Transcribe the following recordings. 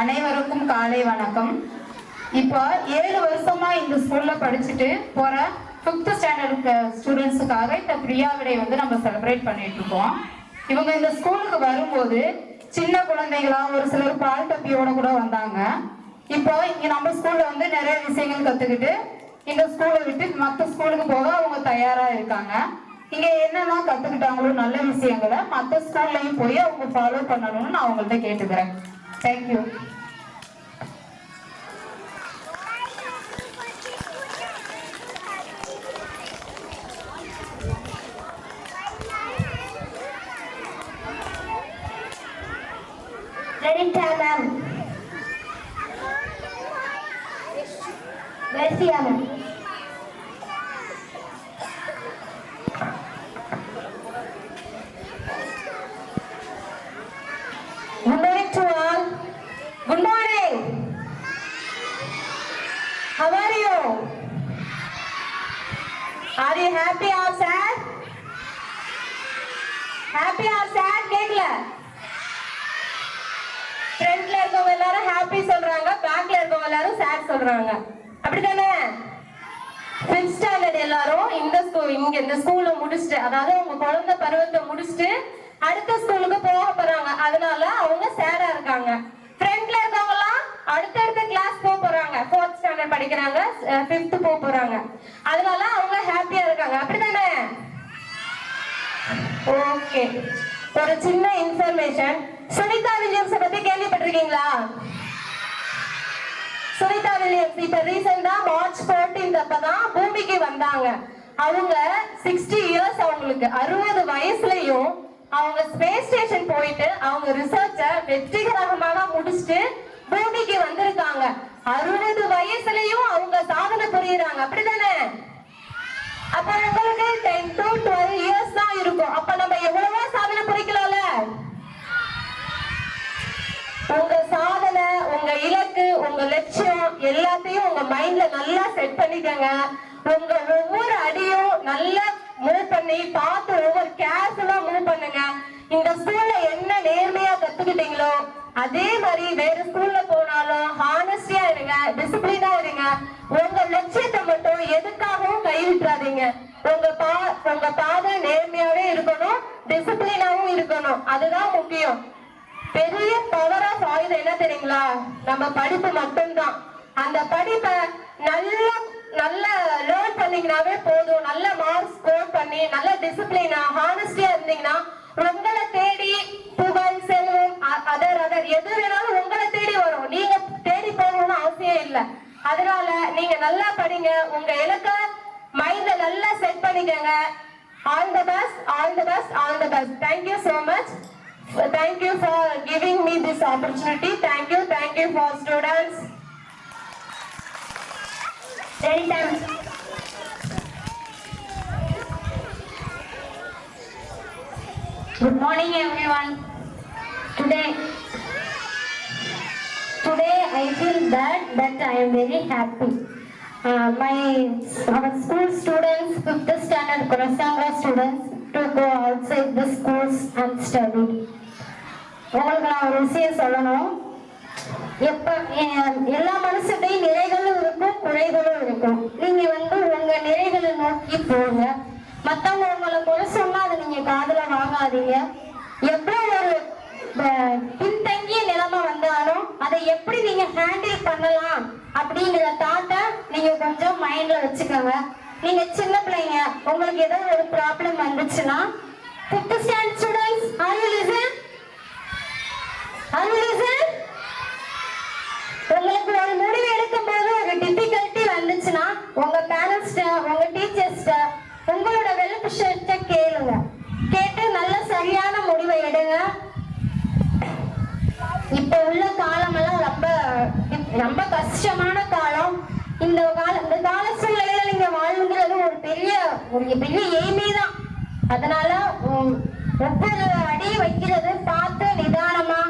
அனைவருக்கும் காலை வணக்கம். இப்போ 7 வருஷமா இந்த ஸ்கூல்ல படிச்சுட்டு போற 5th ஸ்டாண்டர்ட் ஸ்டூடெண்ட்ஸுக்காக இந்த பிரியாவிடை நம்ம செலிப்ரேட் பண்ணிட்டு இருக்கோம். இவங்க இந்த ஸ்கூலுக்கு வரும்போது சின்ன குழந்தைகளா ஒரு சிலர் பால் டப்பியோட கூட வந்தாங்க. இப்போ இங்க நம்ம ஸ்கூல்ல நிறைய விஷயங்கள் கத்துக்கிட்டு இந்த ஸ்கூலை விட்டு மற்ற ஸ்கூலுக்கு போக அவங்க தயாரா இருக்காங்க. இங்க என்னெல்லாம் கத்துக்கிட்டாங்களோ நல்ல விஷயங்களை மற்ற ஸ்கூல்லையும் போய் அவங்க ஃபாலோ பண்ணணும்னு நான் அவங்கள்ட்ட கேட்டுக்கிறேன். Thank you. Renita ma'am. Mercia ma'am. Good morning to all. Good morning. How are you? Are you happy or sad? Happy or sad? கேக்கல. ஃப்ரண்ட்ல இருக்கவங்க எல்லாரும் ஹாப்பி சொல்றாங்க, பேக்ல இருக்கவங்க எல்லாரும் சேட் சொல்றாங்க. அப்படிதானே? 5th ஸ்டாண்டர்ட் எல்லாரும் இந்த ஸ்கூல்ல முடிச்சிட்டு, அதாவது உங்க குழந்தை பருவத்தை முடிச்சிட்டு அடுத்த ஸ்கூலுக்கு போக போறாங்க. அதனால அவங்க சேடா இருக்காங்க. ஃப்ரண்ட்ல இருக்கவங்க எல்லாம் அடுத்தடுத்த கிளாஸ் போறாங்க. 4th ஸ்டாண்டர்ட் படிக்கிறாங்க, 5th போறாங்க. அதனால அவங்க ஹாப்பியா இருக்காங்க. அப்படிதானே? ஓகே. ஒரு சின்ன இன்ஃபர்மேஷன், சுனிதா வில்லியம்ஸ் பத்தி கேள்விப்பட்டிருக்கீங்களா? சுனிதா வில்லியம்ஸ் இப்ப ரீசெண்டா March 14 அப்பதான் பூமிக்கு வந்தாங்க. அவங்க 60 இயர்ஸ், அவங்களுக்கு 60 வயசுலயும் அவங்க ஸ்பேஸ் ஸ்டேஷன் போயிட்டு அவங்க ரிசர்ச்ச வெற்றிகரமாக முடிச்சுட்டு பூமிக்கு வந்திருக்காங்க. 60 வயசுலயும் அவங்க சாதனை புரியுறாங்க. அப்படிதானே? அப்ப உங்களுக்கு 10 to 12 இயர்ஸ் தான் இருக்கும். அப்ப நம்ம எவ்வளவோ சாதனை புரிக்கலாம்ல. உங்க சாதனை, உங்க இலக்கு, உங்க லட்சியம் எல்லாத்தையும் உங்க மைண்ட்ல நல்லா செட் பண்ணிக்கங்க. உங்க ஒவ்வொரு அடியும் நல்லா மூவ் பண்ணி பார்த்து ஒவ்வொரு கேர்ஃபுல்லா மூவ் பண்ணுங்க. இந்த ஸ்கூல்ல என்ன நேர்மையா கத்துக்கிட்டீங்களோ அதே மாதிரி வேற ஸ்கூல்ல போனாலும் ஹானஸ்டியா இருங்க, டிசிப்ளினா இருங்க. உங்க லட்சியத்தை மட்டும் எதுக்காகவும் கைவிட்டுறாதீங்க. உங்க பாதை நேர்மையாவே இருக்கணும், டிசிப்ளினாவும் இருக்கணும். அதுதான் முக்கியம். பெரிய பவர் ஆஃப் ஆயுதம் என்ன தெரியுங்களா? நம்ம படிப்பு மட்டும்தான். அந்த படிப்பை நல்ல லேர்ன் பண்ணீங்கன்னாவே போதும். நல்ல மார்க்ஸ் ஸ்கோர் பண்ணி நல்ல டிசிப்ளினா ஹானஸ்டியா இருந்தீங்கன்னா உங்களை தேடி புகழ், செல்வம், அதர் எது வேணாலும் உங்களை தேடி வரும். நீங்க தேடி போகணும்னு அவசியம் இல்லை. அதனால நீங்க நல்லா படிங்க, உங்க இலக்க மைண்ட்ல நல்லா செட் பண்ணிக்கங்க. All the best, all the best, all the best. Thank you so much. Thank you for giving me this opportunity. Thank you for students. Good morning everyone. Today I feel bad but I am very happy. Our school students, 5th standard Kurasanga students, to go outside the schools and study. உங்களுக்கு நான் ஒரு விஷயம் சொல்லணும். எல்லா மனுஷத்தையும் நிறைகளும் இருக்கும், குறைகளும் இருக்கும். நீங்க உங்க நிறைகளை நோக்கி போங்க. மத்தவங்க உங்களை குறை சொன்னா அதை நீங்க காதுல வாங்காதீங்க. எவ்வளவு ஒரு பின்தங்கிய நிலைமை வந்தாலும் அதை எப்படி நீங்க ஹேண்டில் பண்ணலாம் அப்படிங்கிற தாட்டை நீங்க கொஞ்சம் மைண்ட்ல வச்சுக்கோங்க. நீங்க சின்ன பிள்ளைங்க, உங்களுக்கு ஏதோ ஒரு ப்ராப்ளம் வந்துச்சுன்னா 5th standard students, are you listen? உங்களுக்கு ஒரு முடிவு எடுக்கும் போது ஒரு டிஃபிகல்ட்டி வந்துச்சுன்னா உங்க பேரண்ட்ஸ்ட, உங்க டீச்சர்ஸ்ட, உங்களோட வெல்விஷர்ட்ட கேளுங்க. கேட்டு நல்ல சரியான முடிவை எடுங்க. இப்ப உள்ள காலம் எல்லாம் ரொம்ப கஷ்டமான காலம். இந்த கால சூழ்நிலையில நீங்க வாழ்ந்துங்கிறது ஒரு பெரிய எய்மே தான். அதனால ஒவ்வொரு அடி வைக்கிறது பார்த்து நிதானமா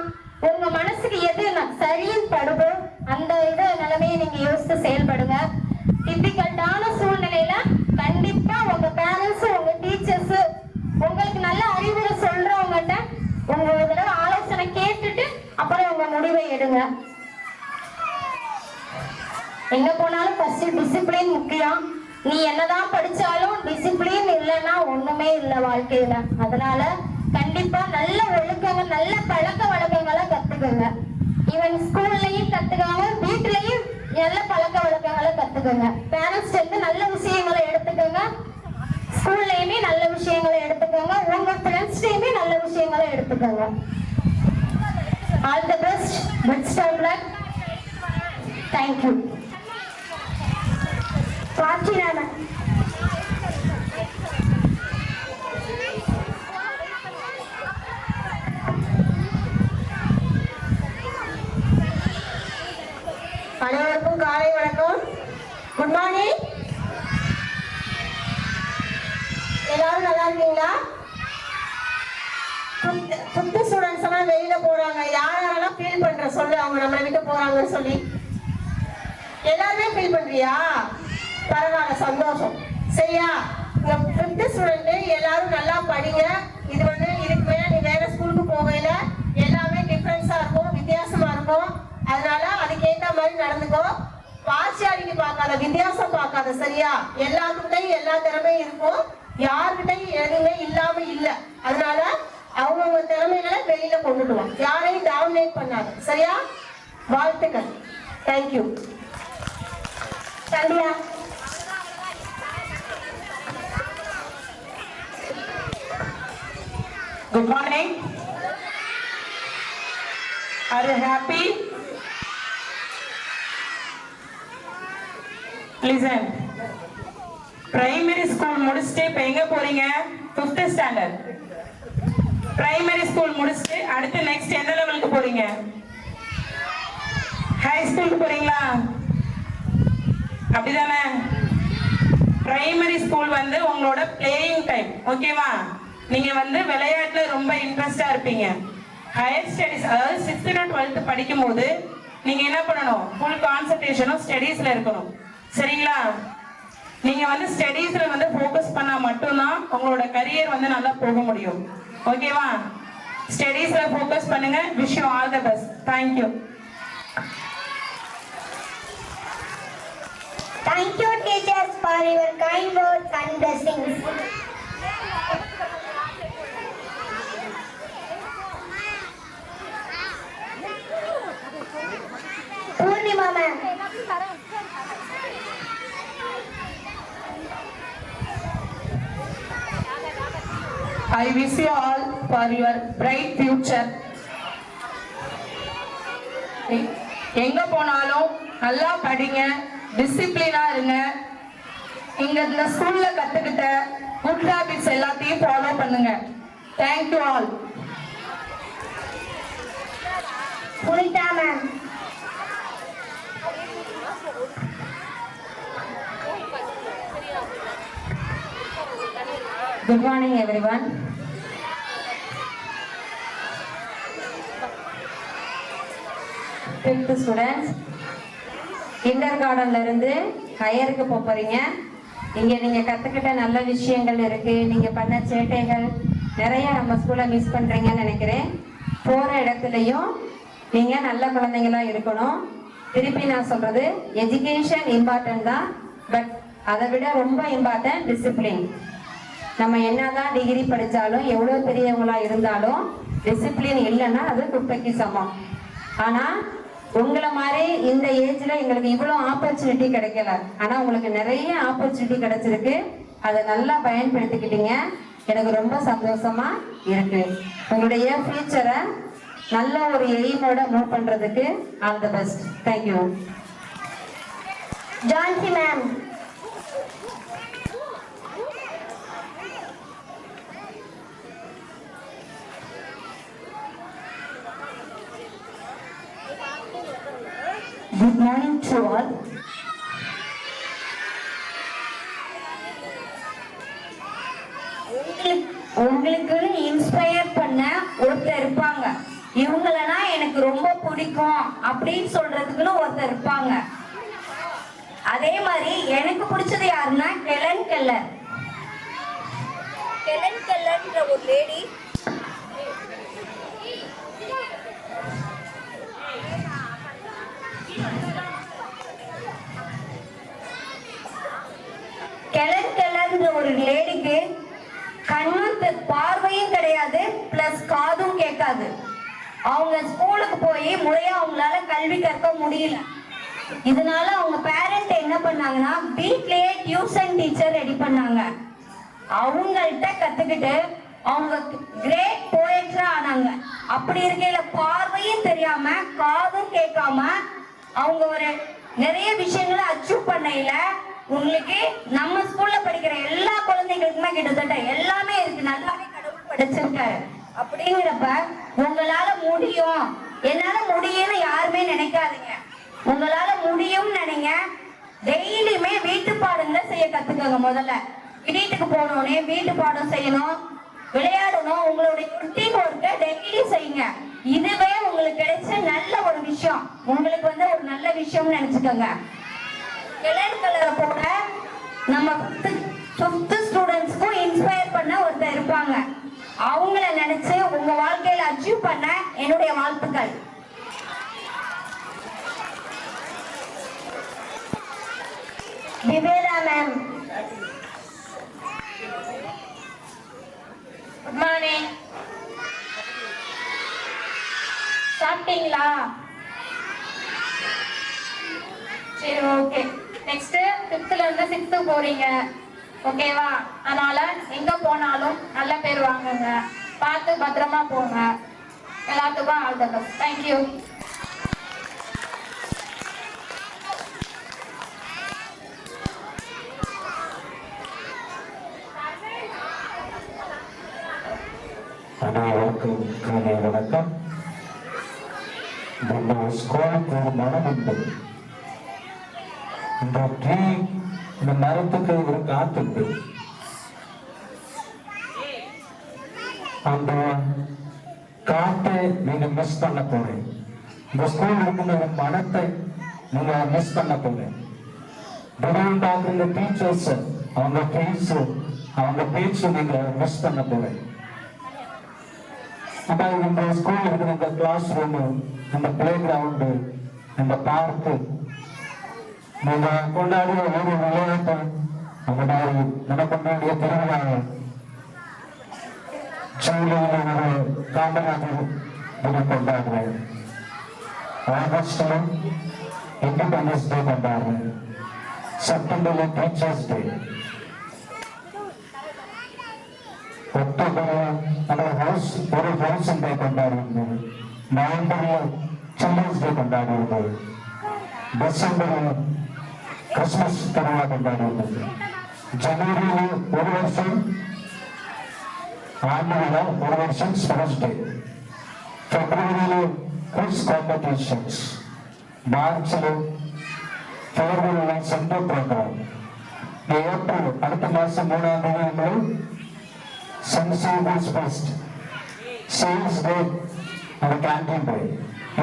உங்க மனசுக்கு எது சரின்னு படுதோ அந்த நிலைமையை நீங்க யோசித்து செயல்படுங்க. டிஃபிகல்ட்டான சூழ்நிலையில கண்டிப்பா உங்க பேரண்ட்ஸ், உங்க டீச்சர்ஸ், உங்களுக்கு நல்ல அறிவுரை சொல்றவங்ககிட்ட உங்க ஒரு தடவை ஆலோசனை கேட்டுட்டு அப்புறம் உங்க முடிவை எடுங்க. எங்க போனாலும் ஃபர்ஸ்ட் டிசிப்ளின் முக்கியம். நீ என்னதான் படிச்சாலும் டிசிப்ளின் இல்லைன்னா ஒண்ணுமே இல்லை வாழ்க்கையில. அதனால கண்டிப்பா நல்ல ஒழுக்கங்கள், நல்ல பழக்க வழக்கங்களை கத்துக்கோங்க. ஈவன் ஸ்கூல்லயும் கத்துக்கோங்க, வீட்டுலயும் நல்ல பழக்க வழக்கங்களை கத்துக்கோங்க. பேரண்ட்ஸ் இருந்து நல்ல விஷயங்களை எடுத்துக்கோங்க, ஸ்கூல்லையுமே நல்ல விஷயங்களை எடுத்துக்கோங்க, உங்க ஃப்ரெண்ட்ஸ்டையுமே நல்ல விஷயங்களை எடுத்துக்கோங்க. All the best, best of luck. Thank you. பாக்கிராமன். அனைவருக்கும் காலை வணக்கம். Good morning. எல்லாரும் நல்லா இருக்கீங்களா? புது ஸ்டூடெண்ட்ஸ் எல்லாம் வெளியில போறாங்க. யாரெல்லாம் ஃபீல் பண்ற சொல்லு, அவங்க நம்மளை விட்டு போறாங்கன்னு சொல்லி. எல்லாருமே ஃபீல் பண்றியா? பரவாயில்ல, சந்தோஷம். சரியா? இந்த 5th ஸ்டூடெண்ட் எல்லாரும் நல்லா படிங்க. இது இதுக்கு மேல நீ வேற ஸ்கூலுக்கு போகையில எல்லாமே டிஃபரன்ஸா இருக்கும், வித்தியாசமா இருக்கும். அதனால அதுக்கேற்ற மாதிரி நடந்துக்கோ. பார்சியாலிட்டி பார்க்காத, வித்தியாசம் பார்க்காத. சரியா? எல்லாத்துக்கிட்டையும் எல்லா திறமையும் இருக்கும், யாருக்கிட்டையும் எதுவுமே இல்லாம இல்ல. அதனால அவங்கவுங்க திறமைகளை வெளியில கொண்டுட்டு வா. யாரையும் டாமினேட் பண்ணாத. சரியா? வாழ்த்துக்கள். Thank you. Sandhya. Good morning. Are you happy? Listen. Primary school முடிச்சிட்டு இப்ப எங்க போறீங்க? 5th standard. Primary school முடிச்சிட்டு அடுத்து நெக்ஸ்ட் எந்த லெவலுக்கு போறீங்க? ஹை ஸ்கூலுக்கு போறீங்களா? அப்படிதானே? பிரைமரி ஸ்கூல் உங்களோட பிளேயிங் டைம். ஓகேவா? நீங்க விளையாட்டுல ரொம்ப இன்ட்ரெஸ்டா இருப்பீங்க. ஹையர் ஸ்டடீஸ், அதாவது 6th to 12th படிக்கும் போது நீங்க என்ன பண்ணணும்? ஃபுல் கான்சென்ட்ரேஷனும் ஸ்டடீஸ்ல இருக்கணும். சரிங்களா? நீங்க ஸ்டடீஸ்ல ஃபோக்கஸ் பண்ணா மட்டும்தான் உங்களோட கரியர் நல்லா போக முடியும். ஓகேவா? ஸ்டடீஸ்ல ஃபோக்கஸ் பண்ணுங்க. Wish you all the best. Thank you. Thank you teachers for your kind words and blessings. Purnima ma'am. I wish you all for your bright future. எங்க போனாலும் நல்லா படிங்க, டிசிப்ளினா இருங்க. இங்க இந்த ஸ்கூல்ல கத்துக்கிட்ட குட் ஹாபிட்ஸ் எல்லாத்தையும் ஃபாலோ பண்ணுங்க. Thank you all. Punita ma'am. Good morning everyone. Fifth students, kindergartenல இருந்து ஹையருக்கு போறீங்க. இங்க நீங்க கத்துக்கிட்ட நல்ல விஷயங்கள் இருக்கு. நீங்க பண்ண சேட்டைகள் நிறைய நம்ம ஸ்கூல்ல மிஸ் பண்றீங்கன்னு நினைக்கிறேன். போற இடத்துலயும் நீங்க நல்ல குழந்தைங்களா இருக்கணும். திருப்பி நான் சொல்றது, எஜுகேஷன் இம்பார்ட்டன்ட் தான், பட் அதை விட ரொம்ப இம்பார்ட்டன்ட் டிசிப்ளின். நம்ம என்னதான் டிகிரி படிச்சாலும், எவ்வளவு பெரியவங்களா இருந்தாலும் டிசிப்ளின் இல்லைன்னா அது குப்பைக்கு சமம். ஆனா உங்களை மாதிரி இந்த ஏஜ்ல எங்களுக்கு இவ்வளவு ஆப்பர்ச்சுனிட்டி கிடைக்கல. ஆனா உங்களுக்கு நிறைய ஆப்பர்ச்சுனிட்டி கிடைச்சிருக்கு. அதை நல்லா பயன்படுத்திக்கிட்டீங்க. எனக்கு ரொம்ப சந்தோஷமா இருக்கு. உங்களுடைய ஃபியூச்சரை நல்ல ஒரு எய்மோட மூவ் பண்றதுக்கு all the best. Thank you. Jhansi ma'am. Good morning to all. உங்களுக்கு இன்ஸ்பயர் பண்ண ஒருத்தர் இருப்பாங்க. இவங்களனா எனக்கு ரொம்ப பிடிக்கும் அப்படின்னு சொல்றதுக்குன்னு ஒருத்தர் இருப்பாங்க. அதே மாதிரி எனக்கு பிடிச்சது யாருன்னா ஹெலன் கெல்லர். ஹெலன் கெல்லர்ன்ற ஒரு லேடி அவங்க ஸ்கூலுக்கு போய் முறையா அவங்களால கல்வி கற்க முடியல. இதனால அவங்க பேரண்ட் என்ன பண்ணாங்கன்னா வீட்லயே டியூஷன் டீச்சர் ரெடி பண்ணாங்க. அவங்கள்ட்ட கத்துக்கிட்டு அவங்க கிரேட் போயட்ரா ஆனாங்க. அப்படி இருக்கையில பார்வையும் தெரியாம காதும் கேட்காம அவங்க ஒரு நிறைய விஷயங்களை அச்சீவ் பண்ணையில உங்களுக்கு நம்ம ஸ்கூல்ல படிக்கிற எல்லா குழந்தைகளுக்குமே கிட்டத்தட்ட எல்லாமே இருக்கு, நல்லாவே கடவுள் படைச்சிருக்காரு. அப்படிங்கிறப்ப உங்களால முடியும், என்னால முடியும்னு யாருமே நினைக்காதீங்க. உங்களால முடியும்னு நினைங்க. டெய்லியுமே வீட்டு பாடங்களை செய்ய கத்துக்கோங்க. முதல்ல வீட்டுக்கு போனோடனே வீட்டு பாடம் செய்யணும், விளையாடணும். உங்களுடைய ருட்டீன் ஒர்க்கை டெய்லி செய்யுங்க. இதுவே உங்களுக்கு கிடைச்ச நல்ல ஒரு விஷயம், உங்களுக்கு வந்து ஒரு நல்ல விஷயம்னு நினைச்சுக்கோங்க. கலர் கலரை போட நம்ம 5th ஸ்டூடெண்ட்ஸ்க்கும் இன்ஸ்பயர் பண்ண ஒருத்தர் இருப்பாங்க. அவங்கள நினைச்சு உங்க வாழ்க்கையில அச்சீவ் பண்ண என்னுடைய வாழ்த்துக்கள். விவேதா மேம். Good morning. சாப்பிட்டீங்களா? சரி, ஓகே. நெக்ஸ்ட் 5th ல இருந்து 6th போறீங்க, ஓகேவா? அதனால எங்க போனாலும் நல்ல பேர் வாங்குங்க, பார்த்து பத்திரமா போங்க. எல்லாத்துக்கும் all the best. Thank you. அனைவருக்கும் காலை வணக்கம். நம்ம ஸ்கூலுக்கு ஒரு மரம் உண்டு. இந்த மரத்துக்கு ஒரு காத்து உண்டு. அந்த காத்தை நீங்க மிஸ் பண்ண போறீங்க. இந்த ஸ்கூல் இருக்கிற ஒரு மரத்தை நீங்க மிஸ் பண்ண போறீங்க. இந்த டீச்சர்ஸ் அவங்க ஃபேஸ் அவங்க பேச்சு நீங்க மிஸ் பண்ண போறீங்க. அப்ப இந்த ஸ்கூல் இருக்கிற இந்த கிளாஸ் ரூம், இந்த பிளே கிரவுண்டு, இந்த பார்க்கு, நீங்க கொண்டாடிய ஒரு விளையாட்டு, அந்த மாதிரி நம்ம கொண்டாடிய திருவிழா, ஜூலையில ஒரு காமராஜர் தினம் கொண்டாடுறேன், ஆகஸ்ட்ல இண்டிபெண்டன்ஸ் டே கொண்டாடுறேன், செப்டம்பர்ல டீச்சர்ஸ் டே, அக்டோபர்ல நம்ம ஒரு ஹவுஸ் டே கொண்டாடுவோம், நவம்பர்ல சில்ட்ரன்ஸ் டே கொண்டாடுவோம், டிசம்பர்ல கிறிஸ்துமஸ் திருவிழா கொண்டாடுவோம், ஜனவரியில ஒரு வருஷம் ஆண்டுல ஒரு வருஷம் ஸ்போர்ட்ஸ் டே, பிப்ரவரியில குவிஸ் காம்படிஷன்ஸ், மார்ச்ல ஃபேர்வெல் சென்டர் ப்ரோக்ராம், ஏப்ரல் அடுத்த மாசம் 3ஆம் தேதி சென்சிபிள்ஸ் ஃபெஸ்ட், சேல்ஸ் டே, அந்த கேண்டீன் டே.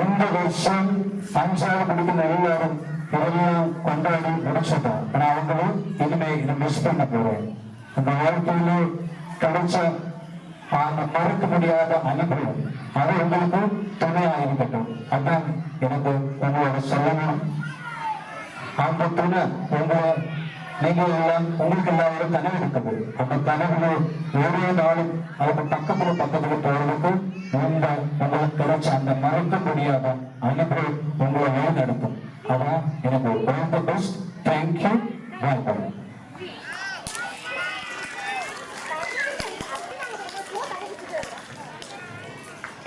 இந்த வருஷம் 5ஆவது படிக்கிற எல்லாரும் இதெல்லாம் கொண்டாடி முடிச்சிட்டோம். ஆனா அவங்களும் இனிமே இதை மிஸ் பண்ண போறேன். அந்த வாழ்க்கையில கிடைச்ச அந்த மறக்க முடியாத அனுபவம் அது உங்களுக்கு துணையா இருக்கட்டும். அதான் எனக்கு உங்களோட சொல்லணும். அந்த துணை உங்களை நீங்க எல்லாம் உங்களுக்கு எல்லாம் ஒரு கனவு இருக்குது. அந்த கனவுல ஒரே நாளும் அவங்க பக்கத்துல போறதுக்கு உங்களுக்கு கிடைச்ச அந்த மறக்க முடியாத அனுபவம் உங்களை வழிநடத்தும். அதான் எனக்கு all the best. Thank you. Welcome.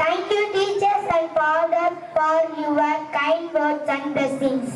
Thank you teachers and fathers for your kind words and blessings.